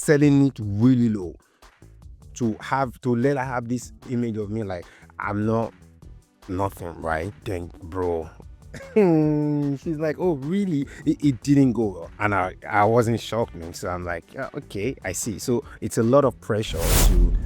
selling it really low to let her have this image of me like I'm not nothing, right? Then, bro, she's like, oh really? It didn't go well. And I wasn't shocked, man. So I'm like, yeah, okay, I see. So it's a lot of pressure to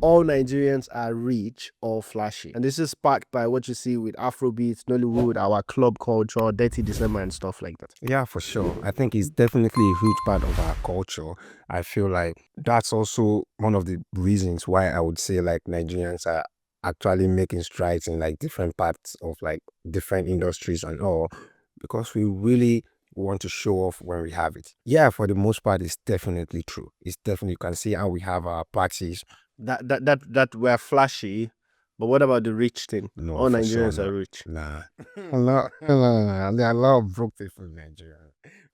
all Nigerians are rich or flashy. And this is sparked by what you see with Afrobeats, Nollywood, our club culture, Dirty December and stuff like that. yeah, for sure. I think it's definitely a huge part of our culture. I feel like that's also one of the reasons why I would say like Nigerians are actually making strides in like different parts of like different industries and all, because we really want to show off when we have it. Yeah, for the most part, it's definitely true. It's definitely, you can see how we have our parties. That we're flashy, but what about the rich thing? No, All for sure, Nigerians are no. rich. Nah. There are a lot of broke people in Nigeria.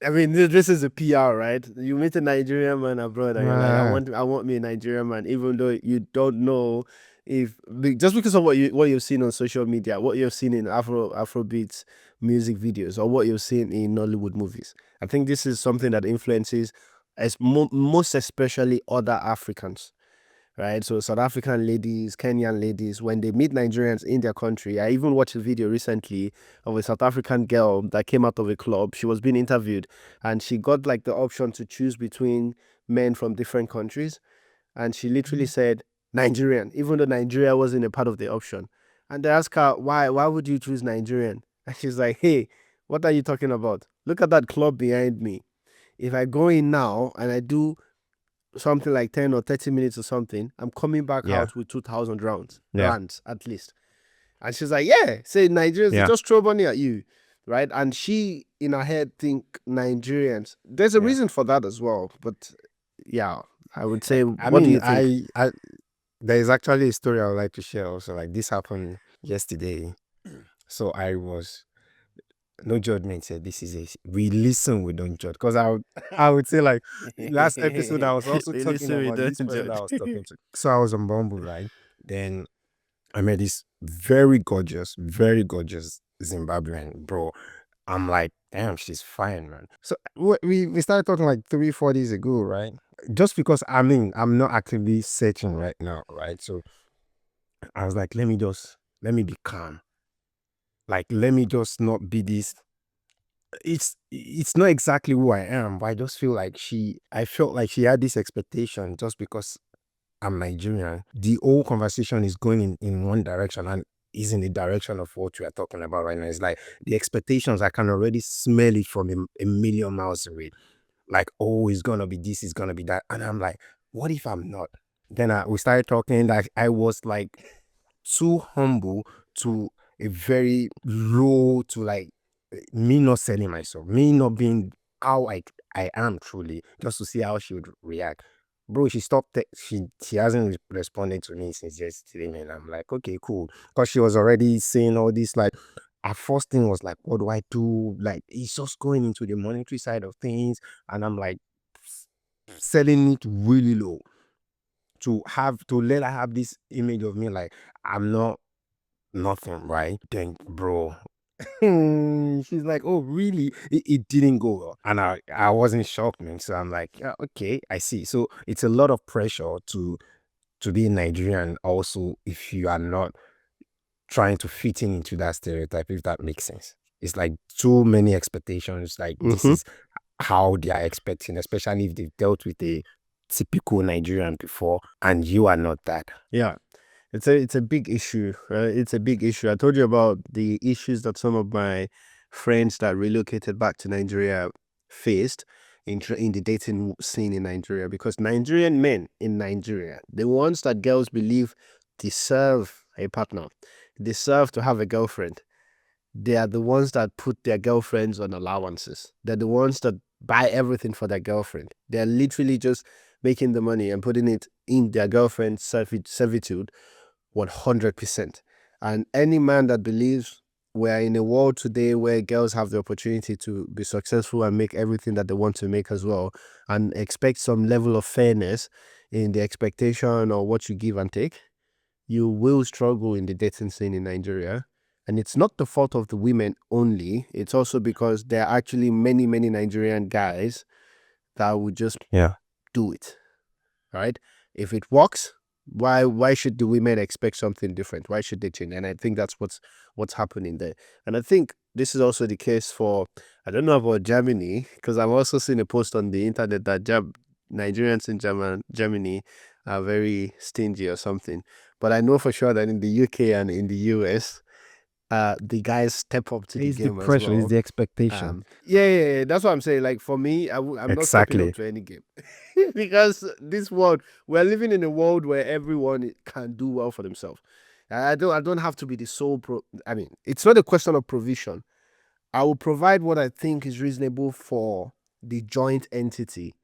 I mean, this is a PR, right? You meet a Nigerian man abroad, and you're like, Nah. I want me a Nigerian man, even though you don't know if just because of what you've seen on social media, what you've seen in Afrobeats music videos, or what you've seen in Nollywood movies. I think this is something that influences as most especially other Africans. Right, so South African ladies, Kenyan ladies, when they meet Nigerians in their country, I even watched a video recently of a South African girl that came out of a club. She was being interviewed and she got like the option to choose between men from different countries. And she literally said Nigerian, even though Nigeria wasn't a part of the option. And they asked her, why would you choose Nigerian? And she's like, hey, what are you talking about? Look at that club behind me. If I go in now and I do something like 10 or 30 minutes or something, I'm coming back Yeah. out with 2,000 Yeah. rands at least. And she's like, yeah, say Nigerians, they Yeah. just throw money at you, right? And she, in her head, think Nigerians. There's a Yeah. reason for that as well. But yeah, I would say, I what do mean, you think? there is actually a story I would like to share also. Like this happened yesterday. So I was no judgment here. This is we listen, we don't judge. Because I would say like last episode I was also They talking listen, we about this don't person that I judge. was talking to. So I was on Bumble, right? Then I met this very gorgeous Zimbabwean bro. I'm like, damn, she's fine, man. So we started talking like 3-4 days ago, right? Just because I mean I'm not actively searching right now, right? So I was like, let me be calm. Like, let me just not be this. It's not exactly who I am, but I just feel like I felt like she had this expectation just because I'm Nigerian. The whole conversation is going in one direction and is in the direction of what we are talking about right now. It's like the expectations, I can already smell it from a million miles away. Like, oh, it's gonna be this, it's gonna be that. And I'm like, what if I'm not? Then we started talking, like I was like too humble to a very low to like me not selling myself, me not being how I am truly, just to see how she would react. Bro, she stopped. She hasn't responded to me since yesterday, man. I'm like, okay, cool, because she was already saying all this. Like, her first thing was like, what do I do? Like, it's just going into the monetary side of things, and I'm like, selling it really low to let her have this image of me like I'm not nothing, right? Then, bro, she's like, oh really? It didn't go well. And I wasn't shocked, man. So I'm like, yeah, okay, I see. So it's a lot of pressure to be Nigerian also if you are not trying to fit into that stereotype, if that makes sense. It's like too many expectations, like this is how they are expecting, especially if they've dealt with a typical Nigerian before and you are not that. Yeah. It's a big issue, right? It's a big issue. I told you about the issues that some of my friends that relocated back to Nigeria faced in the dating scene in Nigeria, because Nigerian men in Nigeria, the ones that girls believe deserve a partner, deserve to have a girlfriend, they are the ones that put their girlfriends on allowances. They're the ones that buy everything for their girlfriend. They're literally just making the money and putting it in their girlfriend's servitude 100%. And any man that believes we're in a world today where girls have the opportunity to be successful and make everything that they want to make as well, and expect some level of fairness in the expectation or what you give and take, you will struggle in the dating scene in Nigeria. And it's not the fault of the women only. It's also because there are actually many, many Nigerian guys that would just Yeah. do it. Right? If it works, why should the women expect something different? Why should they change? And I think that's what's happening there. And I think this is also the case for, I don't know about Germany, because I've also seen a post on the internet that Nigerians in Germany are very stingy or something. But I know for sure that in the UK and in the US, the guys step up to the It's the game as pressure, it's well. the expectation. Yeah. That's what I'm saying. Like for me, I'm not stepping up Exactly. to any game because this world, we're living in a world where everyone can do well for themselves. I don't have to be the sole I mean, it's not a question of provision. I will provide what I think is reasonable for the joint entity,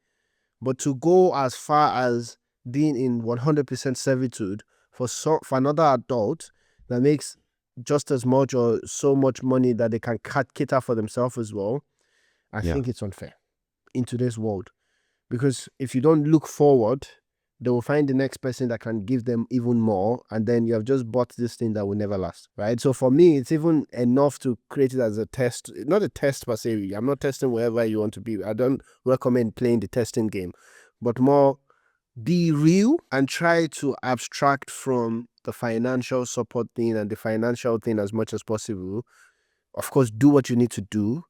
but to go as far as being in 100% servitude for another adult that makes just as much or so much money that they can cater for themselves as well, I Yeah. think it's unfair in today's world. Because if you don't look forward, they will find the next person that can give them even more, and then you have just bought this thing that will never last, right? So for me, it's even enough to create it as a test, not a test per se. I'm not testing wherever you want to be. I don't recommend playing the testing game, but more be real and try to abstract from the financial support thing and the financial thing as much as possible. Of course, do what you need to do,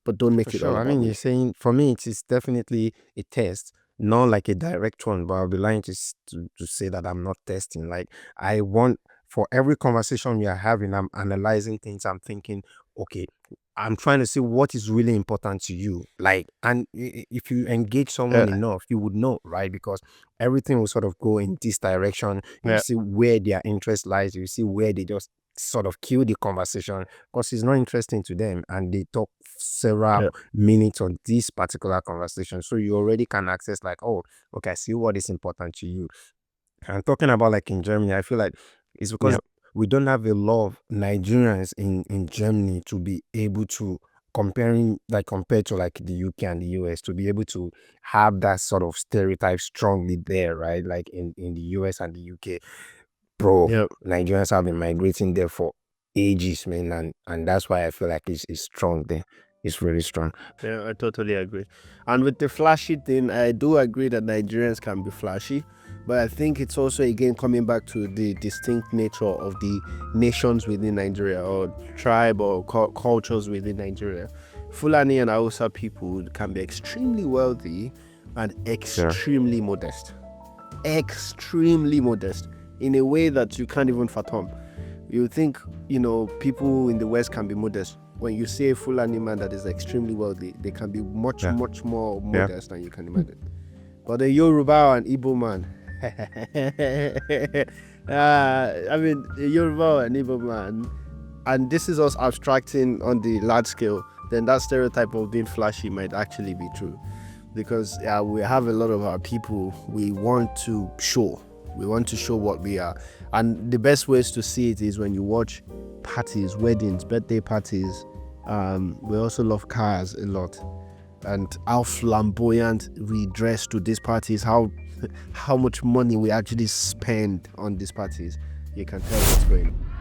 but don't For make it all sure. I about mean, you're money. saying for me, it is definitely a test, not like a direct one. But I'll be lying to say that I'm not testing. Like I want for every conversation we are having, I'm analyzing things. I'm thinking, okay, I'm trying to see what is really important to you. Like, and if you engage someone Yeah, enough, you would know, right? Because everything will sort of go in this direction. You yeah, see where their interest lies. You see where they just sort of kill the conversation because it's not interesting to them, and they talk several yeah, minutes on this particular conversation. So you already can access like, oh, okay, I see what is important to you. And talking about like in Germany, I feel like it's yeah, because we don't have a lot of Nigerians in Germany to be able to compared to like the UK and the US to be able to have that sort of stereotype strongly there, right? Like in the US and the UK, bro, yeah. Nigerians have been migrating there for ages, man, and that's why I feel like it's strong there. It's really strong. Yeah, I totally agree. And with the flashy thing, I do agree that Nigerians can be flashy, but I think it's also again coming back to the distinct nature of the nations within Nigeria or tribe or cultures within Nigeria. Fulani and Hausa people can be extremely wealthy and Yeah. extremely modest. Extremely modest in a way that you can't even fathom. You think, people in the West can be modest. When you see a Fulani man that is extremely wealthy, they can be much, Yeah. much more Yeah. modest than you can imagine. But a Yoruba and Igbo man, I mean, a Yoruba and Igbo man, and this is us abstracting on the large scale, then that stereotype of being flashy might actually be true. Because we have a lot of our people, we want to show. We want to show what we are. And the best ways to see it is when you watch parties, weddings, birthday parties. We also love cars a lot. And how flamboyant we dress to these parties, how much money we actually spend on these parties. You can tell what's going on.